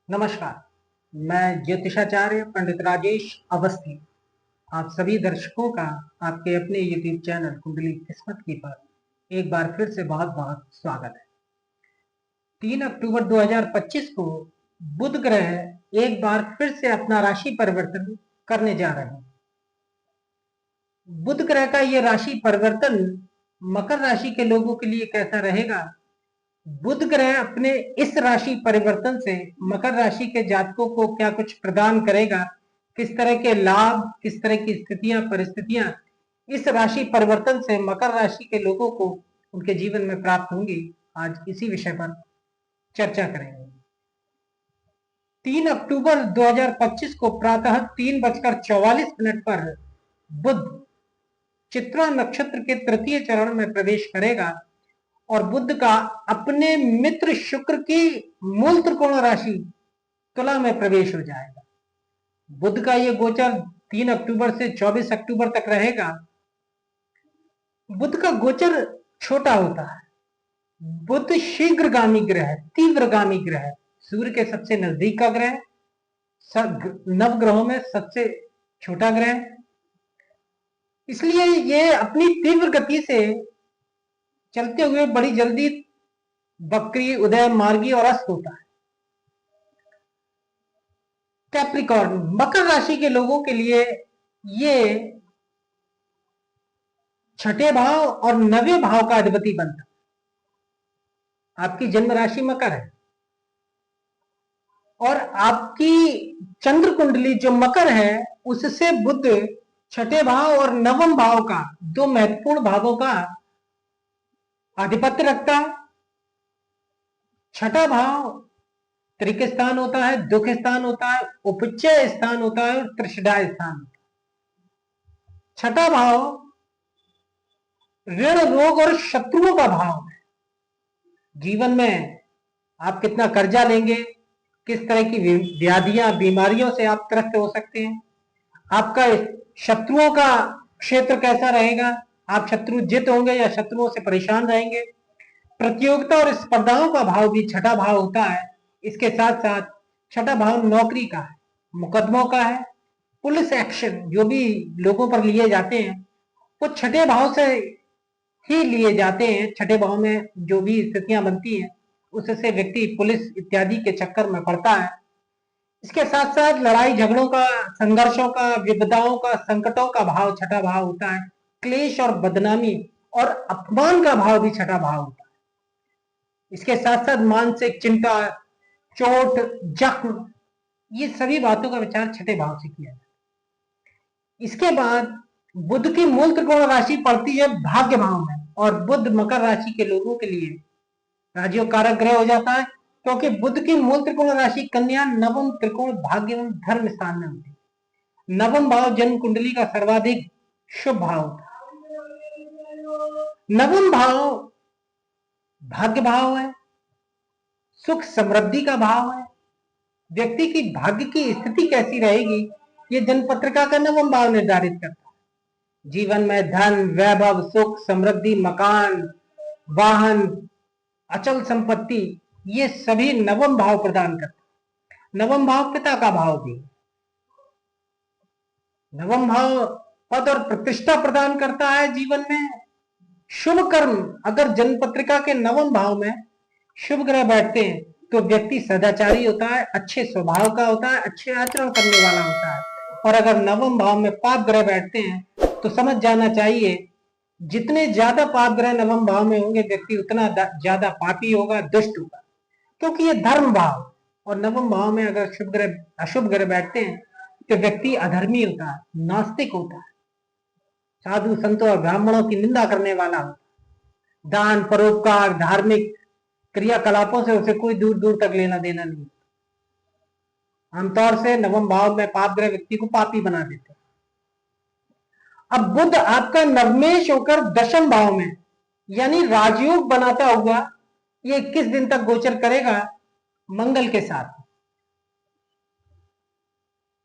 नमस्कार। मैं ज्योतिषाचार्य पंडित राजेश अवस्थी आप सभी दर्शकों का आपके अपने YouTube चैनल कुंडली किस्मत की पर एक बार फिर से बहुत बहुत स्वागत है। 3 अक्टूबर 2025 को बुध ग्रह एक बार फिर से अपना राशि परिवर्तन करने जा रहे हैं। बुध ग्रह का यह राशि परिवर्तन मकर राशि के लोगों के लिए कैसा रहेगा? बुध ग्रह अपने इस राशि परिवर्तन से मकर राशि के जातकों को क्या कुछ प्रदान करेगा? किस तरह के लाभ, किस तरह की स्थितियां, परिस्थितियां इस राशि परिवर्तन से मकर राशि के लोगों को उनके जीवन में प्राप्त होंगी? आज इसी विषय पर चर्चा करेंगे। 3 अक्टूबर 2025 को प्रातः 3:44 पर बुध चित्रा नक्षत्र के तृतीय चरण में प्रवेश करेगा और बुध का अपने मित्र शुक्र की मूल त्रिकोण राशि तुला में प्रवेश हो जाएगा। बुध का यह गोचर 3 अक्टूबर से 24 अक्टूबर तक रहेगा। बुध का गोचर छोटा होता है। बुध शीघ्रगामी ग्रह है, तीव्रगामी ग्रह है, सूर्य के सबसे नजदीक का ग्रह, नव ग्रहों में सबसे छोटा ग्रह, इसलिए ये अपनी तीव्र गति से चलते हुए बड़ी जल्दी बकरी, उदय, मार्गी और अस्त होता है। कैप्रिकॉर्न मकर राशि के लोगों के लिए ये छठे भाव और नवे भाव का अधिपति बनता है। आपकी जन्म राशि मकर है और आपकी चंद्र कुंडली जो मकर है उससे बुध छठे भाव और नवम भाव का, दो महत्वपूर्ण भावों का आधिपत्य रखता है। छठा भाव त्रिक स्थान होता है, दुख स्थान होता है, उपचय स्थान होता है और त्रिषडा स्थान होता है। छठा भाव ऋण, रोग और शत्रुओं का भाव है। जीवन में आप कितना कर्जा लेंगे, किस तरह की व्याधियां, बीमारियों से आप त्रस्त हो सकते हैं, आपका शत्रुओं का क्षेत्र कैसा रहेगा, आप शत्रु जित होंगे या शत्रुओं से परेशान रहेंगे। प्रतियोगिता और स्पर्धाओं का भाव भी छठा भाव होता है। इसके साथ साथ छठा भाव नौकरी का है, मुकदमों का है, पुलिस एक्शन जो भी लोगों पर लिए जाते हैं वो छठे भाव से ही लिए जाते हैं। छठे भाव में जो भी स्थितियां बनती हैं उससे व्यक्ति पुलिस इत्यादि के चक्कर में पड़ता है। इसके साथ साथ लड़ाई झगड़ों का, संघर्षों का, विपदाओं का, संकटों का भाव छठा भाव होता है। क्लेश और बदनामी और अपमान का भाव भी छठा भाव होता है। इसके साथ साथ मानसिक चिंता, चोट, जख्म, ये सभी बातों का विचार छठे भाव से किया जाता है। इसके बाद बुध की मूल त्रिकोण राशि पड़ती है भाग्य भाव में और बुध मकर राशि के लोगों के लिए राजयोग कारक ग्रह हो जाता है, क्योंकि बुध की मूल त्रिकोण राशि कन्या नवम त्रिकोण भाग्य एवं धर्म स्थान में होती है। नवम भाव जन्म कुंडली का सर्वाधिक शुभ भाव होता है। नवम भाव भाग्य भाव है, सुख समृद्धि का भाव है। व्यक्ति की भाग्य की स्थिति कैसी रहेगी ये जन्म पत्रिका का नवम भाव निर्धारित करता है। जीवन में धन, वैभव, सुख, समृद्धि, मकान, वाहन, अचल संपत्ति, ये सभी नवम भाव प्रदान करता है। नवम भाव पिता का भाव भी। नवम भाव पद और प्रतिष्ठा प्रदान करता है जीवन में। शुभ कर्म, अगर जन्म पत्रिका के नवम भाव में शुभ ग्रह बैठते हैं तो व्यक्ति सदाचारी होता है, अच्छे स्वभाव का होता है, अच्छे आचरण करने वाला होता है। और अगर नवम भाव में पाप ग्रह बैठते हैं तो समझ जाना चाहिए जितने ज्यादा पाप ग्रह नवम भाव में होंगे व्यक्ति उतना ज्यादा पापी होगा, दुष्ट होगा, क्योंकि ये धर्म भाव। और नवम भाव में अगर शुभ ग्रह, अशुभ ग्रह बैठते हैं तो व्यक्ति अधर्मी होता है, नास्तिक होता है, साधु संतों और ब्राह्मणों की निंदा करने वाला होता है। दान, परोपकार, धार्मिक क्रियाकलापों से उसे कोई दूर दूर तक लेना देना नहीं। आमतौर से नवम भाव में पाप ग्रह व्यक्ति को पापी बना देते हैं। अब बुध आपका नवमेश होकर दशम भाव में यानी राजयोग बनाता हुआ ये 21 दिन तक गोचर करेगा मंगल के साथ।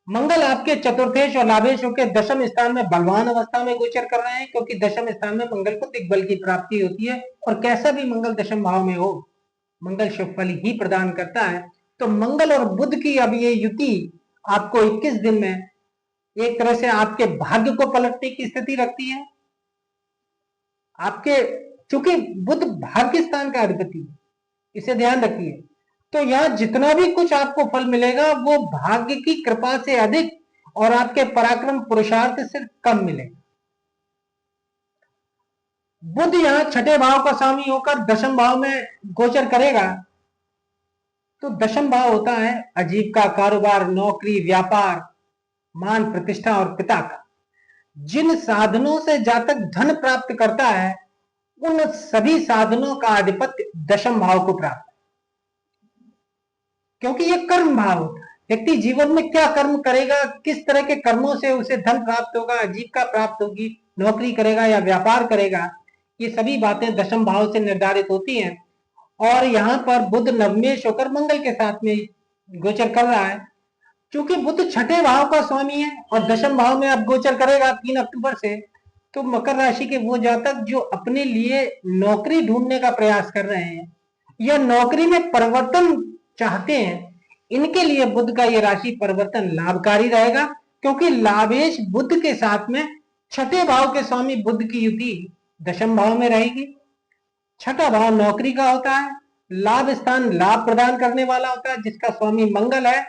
मंगल आपके चतुर्थेश और लाभेश होकर दशम स्थान में बलवान अवस्था में गोचर कर रहे हैं, क्योंकि दशम स्थान में मंगल को दिग्बल की प्राप्ति होती है और कैसा भी मंगल दशम भाव में हो मंगल शुभ फल ही प्रदान करता है। तो मंगल और बुध की अब ये युति आपको 21 दिन में एक तरह से आपके भाग्य को पलटने की स्थिति रखती है। आपके, चूंकि बुध भाग्य स्थान का अधिपति है, इसे ध्यान रखिए। तो यहां जितना भी कुछ आपको फल मिलेगा वो भाग्य की कृपा से अधिक और आपके पराक्रम पुरुषार्थ से कम मिलेगा। बुध यहां छठे भाव का स्वामी होकर दशम भाव में गोचर करेगा। तो दशम भाव होता है आजीविका, कारोबार, नौकरी, व्यापार, मान प्रतिष्ठा और पिता का। जिन साधनों से जातक धन प्राप्त करता है उन सभी साधनों का आधिपत्य दशम भाव को प्राप्त है, क्योंकि यह कर्म भाव होता है। व्यक्ति जीवन में क्या कर्म करेगा, किस तरह के कर्मों से उसे धन प्राप्त होगा, आजीविका प्राप्त होगी, नौकरी करेगा या व्यापार करेगा, ये सभी बातें दशम भाव से निर्धारित होती हैं। और यहां पर बुध नवमेश होकर मंगल के साथ में गोचर कर रहा है। क्योंकि बुध छठे भाव का स्वामी है और दशम भाव में अब गोचर करेगा 3 अक्टूबर से, तो मकर राशि के वो जातक जो अपने लिए नौकरी ढूंढने का प्रयास कर रहे हैं या नौकरी में परिवर्तन चाहते हैं, इनके लिए बुध का ये राशि परिवर्तन लाभकारी रहेगा, क्योंकि लाभेश बुध के साथ में छठे भाव के स्वामी बुध की युति दशम भाव में रहेगी। छठा भाव नौकरी का होता है, लाभ स्थान लाभ प्रदान करने वाला होता है जिसका स्वामी मंगल है।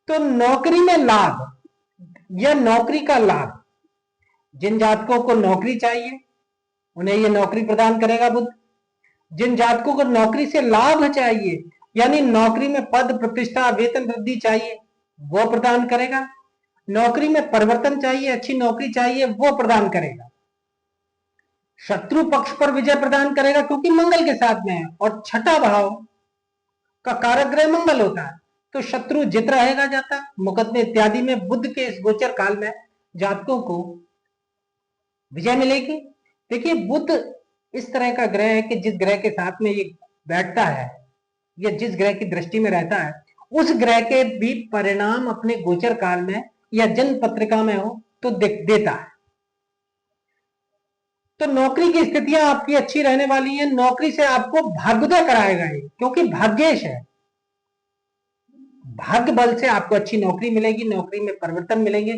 तो नौकरी में लाभ या नौकरी का लाभ, जिन जातकों को नौकरी चाहिए उन्हें यह नौकरी प्रदान करेगा बुध। जिन जातकों को नौकरी से लाभ चाहिए, यानी नौकरी में पद प्रतिष्ठा वेतन वृद्धि चाहिए, वो प्रदान करेगा। नौकरी में परिवर्तन चाहिए, अच्छी नौकरी चाहिए, वो प्रदान करेगा। शत्रु पक्ष पर विजय प्रदान करेगा क्योंकि मंगल के साथ में है और छठा भाव का कारक ग्रह मंगल होता है, तो शत्रु जित रहेगा जाता। मुकदमे इत्यादि में बुध के इस गोचर काल में जातकों को विजय मिलेगी। देखिए, बुध इस तरह का ग्रह है कि जिस ग्रह के साथ में ये बैठता है या जिस ग्रह की दृष्टि में रहता है उस ग्रह के भी परिणाम अपने गोचर काल में या जन्म पत्रिका में हो तो देता है। तो नौकरी की स्थितियां आपकी अच्छी रहने वाली हैं। नौकरी से आपको भाग्योदय कराएगा ये, क्योंकि भाग्येश है। भाग्य बल से आपको अच्छी नौकरी मिलेगी, नौकरी में परिवर्तन मिलेंगे,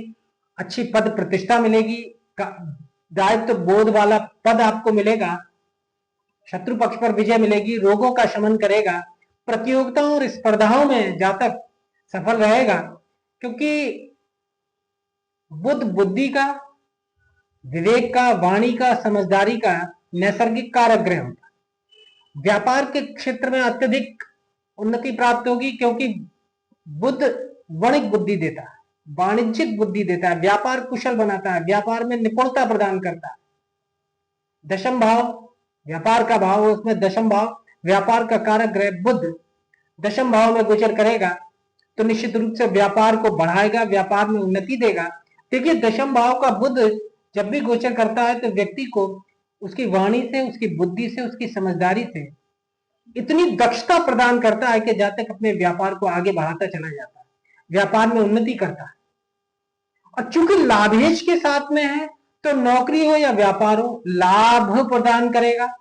अच्छी पद प्रतिष्ठा मिलेगी, दायित्व बोध वाला पद आपको मिलेगा, शत्रु पक्ष पर विजय मिलेगी, रोगों का शमन करेगा, प्रतियोगिताओं और स्पर्धाओं में जातक सफल रहेगा, क्योंकि बुध बुद्धि का, विवेक का, वाणी का, समझदारी का नैसर्गिक कारक ग्रह होता है। व्यापार के क्षेत्र में अत्यधिक उन्नति प्राप्त होगी, क्योंकि बुध वणिक बुद्धि देता है, वाणिज्यिक बुद्धि देता है, व्यापार कुशल बनाता है, व्यापार में निपुणता प्रदान करता है। दशम भाव व्यापार का भाव, उसमें दशम भाव व्यापार का कारक ग्रह बुध दशम भाव में गोचर करेगा तो निश्चित रूप से व्यापार को बढ़ाएगा, व्यापार में उन्नति देगा। देखिए, दशम भाव का बुध जब भी गोचर करता है तो व्यक्ति को उसकी वाणी से, उसकी बुद्धि से, उसकी समझदारी से इतनी दक्षता प्रदान करता है कि जातक अपने व्यापार को आगे बढ़ाता चला जाता है, व्यापार में उन्नति करता है। और चूंकि लाभेश के साथ में है तो नौकरी हो या व्यापार हो, लाभ प्रदान करेगा।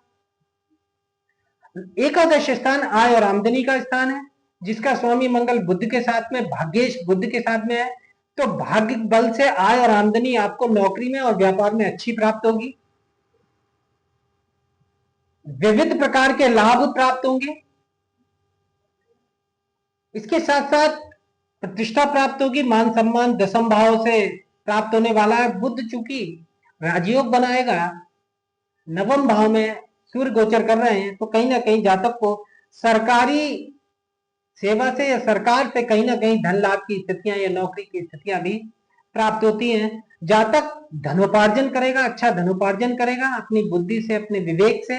एकादश स्थान आय और आमदनी का स्थान है, जिसका स्वामी मंगल बुध के साथ में, भाग्येश बुध के साथ में है। तो भाग्य बल से आय और आमदनी आपको नौकरी में और व्यापार में अच्छी प्राप्त होगी। विविध प्रकार के लाभ प्राप्त होंगे। इसके साथ साथ प्रतिष्ठा प्राप्त होगी, मान सम्मान दशम भाव से प्राप्त होने वाला है। बुध चूंकि राजयोग बनाएगा, नवम भाव में सूर्य गोचर कर रहे हैं, तो कहीं ना कहीं जातक को सरकारी सेवा से या सरकार से कहीं ना कहीं धन लाभ की स्थितियां या नौकरी की स्थितियां भी प्राप्त होती हैं। जातक धनोपार्जन करेगा, अच्छा धनोपार्जन करेगा अपनी बुद्धि से, अपने विवेक से।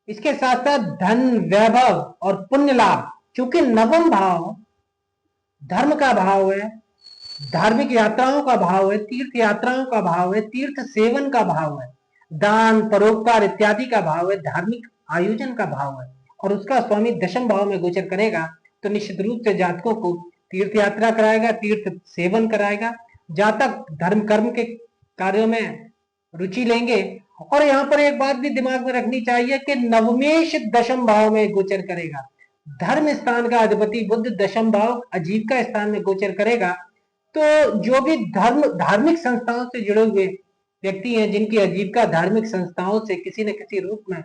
इसके साथ साथ धन, वैभव और पुण्य लाभ, क्योंकि नवम भाव धर्म का भाव है, धार्मिक यात्राओं का भाव है, तीर्थ यात्राओं का भाव है, तीर्थ सेवन का भाव है, दान परोपकार इत्यादि का भाव है, धार्मिक आयोजन का भाव है, और उसका स्वामी दशम भाव में गोचर करेगा तो निश्चित रूप से जातकों को तीर्थ यात्रा कराएगा, तीर्थ सेवन कराएगा। जातक धर्म कर्म के कार्यों में रुचि लेंगे। और यहां पर एक बात भी दिमाग में रखनी चाहिए कि नवमेश दशम भाव में गोचर करेगा, धर्म स्थान का अधिपति बुध दशम भाव आजीविका स्थान में गोचर करेगा, तो जो भी धार्मिक संस्थाओं से जुड़े हुए व्यक्ति हैं, जिनकी आजीविका धार्मिक संस्थाओं से किसी न किसी रूप में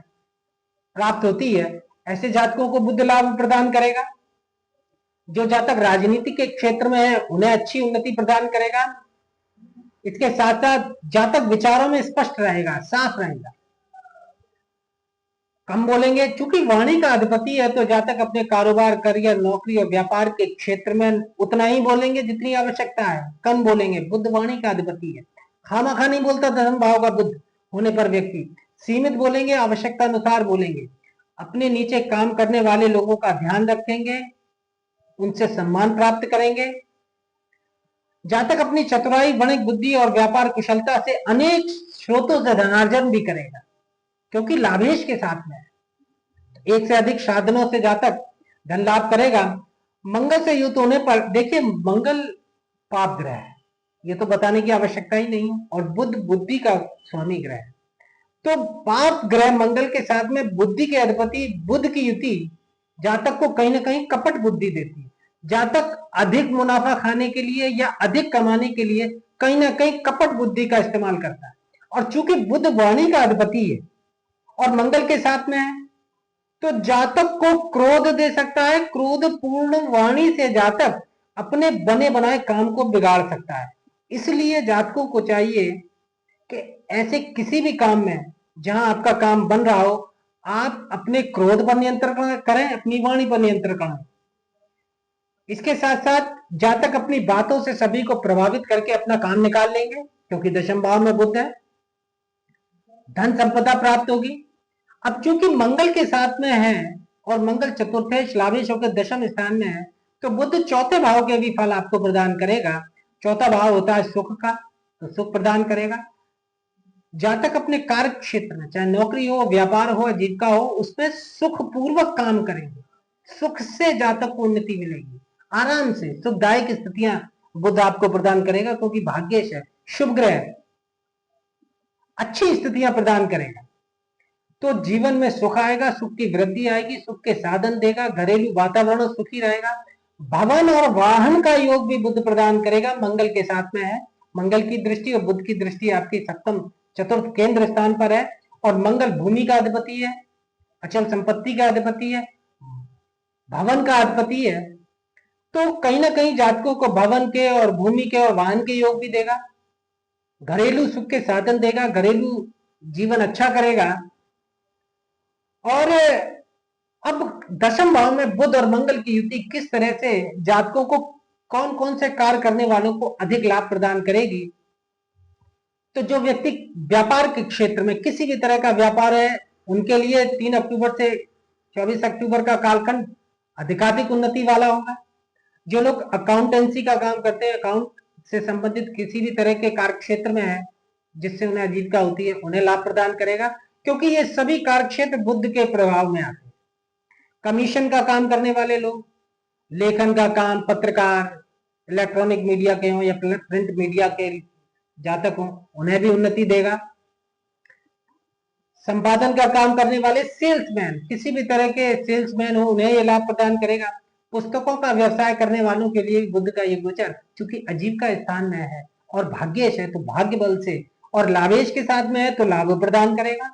प्राप्त होती है, ऐसे जातकों को बुध लाभ प्रदान करेगा। जो जातक राजनीति के क्षेत्र में है उन्हें अच्छी उन्नति प्रदान करेगा। इसके साथ साथ जातक विचारों में स्पष्ट रहेगा, साफ रहेगा, कम बोलेंगे। चूंकि वाणी का अधिपति है तो जातक अपने कारोबार, करियर, नौकरी और व्यापार के क्षेत्र में उतना ही बोलेंगे जितनी आवश्यकता है, कम बोलेंगे। बुध वाणी का अधिपति है, खामाखा नहीं बोलता। धर्म भाव का बुध होने पर व्यक्ति सीमित बोलेंगे, आवश्यकता अनुसार बोलेंगे। अपने नीचे काम करने वाले लोगों का ध्यान रखेंगे, उनसे सम्मान प्राप्त करेंगे। जातक अपनी चतुराई, वणिक बुद्धि और व्यापार कुशलता से अनेक स्रोतों से धनार्जन भी करेगा, क्योंकि लाभेश के साथ में एक से अधिक साधनों से जातक धन लाभ करेगा। मंगल से युक्त होने पर, देखिए मंगल पाप ग्रह है, ये तो बताने की आवश्यकता ही नहीं है, और बुध बुद्धि का स्वामी ग्रह है। तो पाप ग्रह मंगल के साथ में बुद्धि के अधिपति बुध की युति जातक को कहीं ना कहीं कपट बुद्धि देती है। जातक अधिक मुनाफा खाने के लिए या अधिक कमाने के लिए कहीं ना कहीं कपट बुद्धि का इस्तेमाल करता है। और चूंकि बुध वाणी का अधिपति है और मंगल के साथ में है, तो जातक को क्रोध दे सकता है। क्रोध पूर्ण वाणी से जातक अपने बने बनाए काम को बिगाड़ सकता है। इसलिए जातकों को चाहिए कि ऐसे किसी भी काम में जहां आपका काम बन रहा हो, आप अपने क्रोध पर नियंत्रण करें, अपनी वाणी पर नियंत्रण करें। इसके साथ साथ जातक अपनी बातों से सभी को प्रभावित करके अपना काम निकाल लेंगे, क्योंकि दशम भाव में बुध है। धन संपदा प्राप्त होगी। अब चूंकि मंगल के साथ में है और मंगल चतुर्थेश लाभेश होकर दशम स्थान में है, तो बुध चौथे भाव के भी फल आपको प्रदान करेगा। चौथा भाव होता है सुख का, तो सुख प्रदान करेगा। जातक अपने कार्य क्षेत्र में, चाहे नौकरी हो, व्यापार हो, आजीविका हो, उसमें सुख पूर्वक काम करेंगे। सुख से जातक को उन्नति मिलेगी, आराम से सुखदायक स्थितियां बुध आपको प्रदान करेगा, क्योंकि भाग्येश है, शुभ ग्रह है, अच्छी स्थितियां प्रदान करेगा। तो जीवन में सुख आएगा, सुख की वृद्धि आएगी, सुख के साधन देगा, घरेलू वातावरण सुखी रहेगा। भवन और वाहन का योग भी बुध प्रदान करेगा, मंगल के साथ में है। मंगल की दृष्टि और बुध की दृष्टि आपकी सप्तम चतुर्थ केंद्र स्थान पर है, और मंगल भूमि का अधिपति है, अचल संपत्ति का अधिपति है, भवन का अधिपति है। तो कहीं ना कहीं जातकों को भवन के और भूमि के और वाहन के योग भी देगा, घरेलू सुख के साधन देगा, घरेलू जीवन अच्छा करेगा। और अब दशम भाव में बुध और मंगल की युति किस तरह से जातकों को कौन कौन से कार्य करने वालों को अधिक लाभ प्रदान करेगी। तो जो व्यक्ति व्यापार के क्षेत्र में किसी भी तरह का व्यापार है, उनके लिए 3 अक्टूबर से 24 अक्टूबर का कालखंड अधिकाधिक उन्नति वाला होगा। जो लोग अकाउंटेंसी का काम करते हैं, अकाउंट से संबंधित किसी भी तरह के कार्य क्षेत्र में है जिससे उन्हें आजीविका होती है, उन्हें लाभ प्रदान करेगा, क्योंकि ये सभी कार्य क्षेत्र बुध के प्रभाव में आते हैं। कमीशन का काम करने वाले लोग, लेखन का काम, पत्रकार, इलेक्ट्रॉनिक मीडिया के हों या प्रिंट मीडिया के जातक हों, उन्हें भी उन्नति देगा। संपादन का काम करने वाले सेल्समैन, किसी भी तरह के सेल्समैन हो, उन्हें यह लाभ प्रदान करेगा। पुस्तकों का व्यवसाय करने वालों के लिए बुध का ये गोचर चूंकि आजीविका स्थान में है और भाग्येश है, तो भाग्य बल से और लाभेश के साथ में है तो लाभ प्रदान करेगा।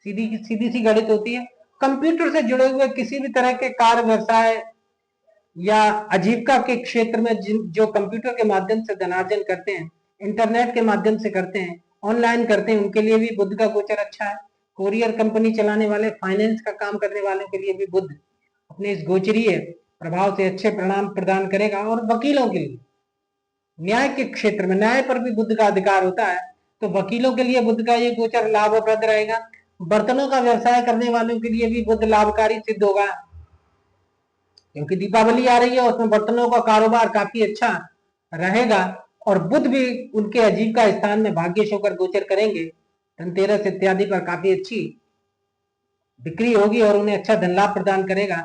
सीधी सी गणित होती है। कंप्यूटर से जुड़े हुए किसी भी तरह के कार्य, व्यवसाय या आजीविका के क्षेत्र में जो कंप्यूटर के माध्यम से धनार्जन करते हैं, इंटरनेट के माध्यम से करते हैं, ऑनलाइन करते हैं, उनके लिए भी बुध का गोचर अच्छा है। कोरियर कंपनी चलाने वाले, फाइनेंस का काम करने वालों के लिए भी बुध अपने इस गोचरीय प्रभाव से अच्छे परिणाम प्रदान करेगा। और वकीलों के लिए, न्याय के क्षेत्र में, न्याय पर भी बुध का अधिकार होता है, तो वकीलों के लिए बुध का ये गोचर लाभप्रद रहेगा। बर्तनों का व्यवसाय करने वालों के लिए भी बुध लाभकारी सिद्ध होगा, क्योंकि दीपावली आ रही है, उसमें बर्तनों का कारोबार काफी अच्छा रहेगा। और बुध भी उनके आजीविका स्थान में भाग्येश होकर गोचर करेंगे। धनतेरस इत्यादि पर काफी अच्छी बिक्री होगी और उन्हें अच्छा धन लाभ प्रदान करेगा।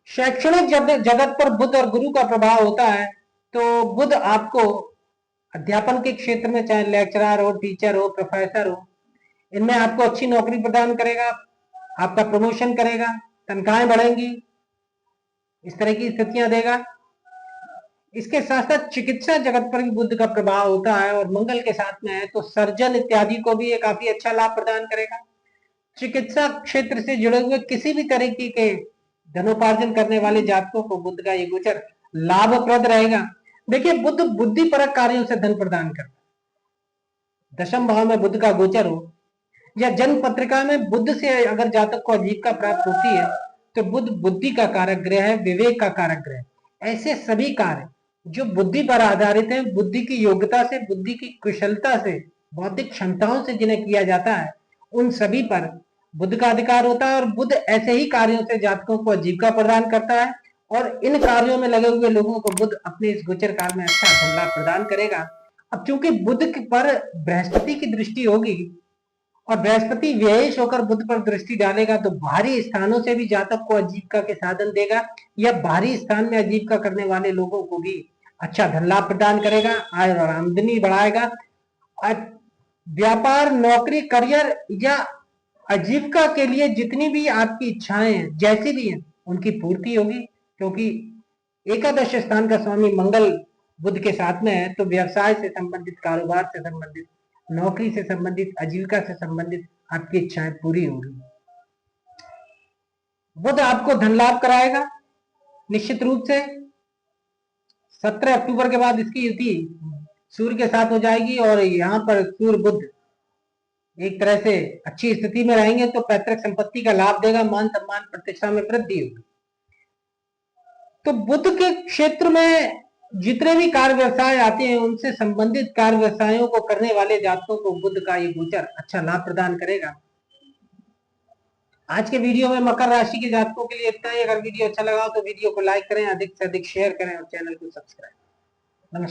शैक्षणिक जगत पर बुध और गुरु का प्रभाव होता है, तो बुध आपको अध्यापन के क्षेत्र में, चाहे लेक्चरर हो, टीचर हो, प्रोफेसर हो, इनमें आपको अच्छी नौकरी प्रदान करेगा, आपका प्रमोशन करेगा, तनख्वाहें बढ़ेंगी, इस तरह की स्थितियां देगा। इसके साथ साथ चिकित्सा जगत पर भी बुध का प्रभाव होता है और मंगल के साथ में है तो सर्जन इत्यादि को भी ये काफी अच्छा लाभ प्रदान करेगा। चिकित्सा क्षेत्र से जुड़े हुए किसी भी तरीके के धनोपार्जन करने वाले जातकों को बुध का ये गोचर लाभप्रद रहेगा। देखिए, बुध बुद्धिपरक कार्यों से धन प्रदान करता है। दशम भाव में बुध का गोचर हो या जन्म पत्रिका में बुध से अगर जातक को आजीविका प्राप्त होती है तो बुध बुद्धि का कारक ग्रह है, विवेक का कारक ग्रह है। ऐसे सभी कार्य जो बुद्धि पर आधारित है, बुद्धि की योग्यता से, बुद्धि की कुशलता से, बौद्धिक क्षमताओं से जिन्हें किया जाता है, उन सभी पर बुध का अधिकार होता है और बुध ऐसे ही कार्यों से जातकों को आजीविका प्रदान करता है और इन कार्यों में लगे हुए लोगों को बुध अपने इस गोचर काल में अच्छा धन लाभ प्रदान करेगा। अब चूंकि बुध पर बृहस्पति की दृष्टि होगी और बृहस्पति व्ययेश होकर बुध पर दृष्टि डालेगा तो बाहरी स्थानों से भी जातक को आजीविका के साधन देगा या बाहरी स्थान में आजीविका करने वाले लोगों को भी अच्छा धन लाभ प्रदान करेगा, आय और आमदनी बढ़ाएगा। व्यापार, नौकरी, करियर या आजीविका के लिए जितनी भी आपकी इच्छाएं हैं, जैसी भी हैं, उनकी पूर्ति होगी क्योंकि एकादश स्थान का स्वामी मंगल बुध के साथ में है तो व्यवसाय से संबंधित, कारोबार से संबंधित, नौकरी से संबंधित, आजीविका से संबंधित आपकी इच्छाएं पूरी होंगी। बुध आपको धन लाभ कराएगा निश्चित रूप से। 17 अक्टूबर के बाद इसकी युति सूर्य के साथ हो जाएगी और यहाँ पर सूर्य बुध एक तरह से अच्छी स्थिति में रहेंगे तो पैतृक संपत्ति का लाभ देगा, मान सम्मान प्रतिष्ठा में वृद्धि होगी। तो बुध के क्षेत्र में जितने भी कार्य व्यवसाय आते हैं उनसे संबंधित कार्य व्यवसायों को करने वाले जातकों को बुध का ये गोचर अच्छा लाभ प्रदान करेगा। आज के वीडियो में मकर राशि के जातकों के लिए इतना ही। अगर वीडियो अच्छा लगा तो वीडियो को लाइक करें, अधिक से अधिक शेयर करें और चैनल को सब्सक्राइब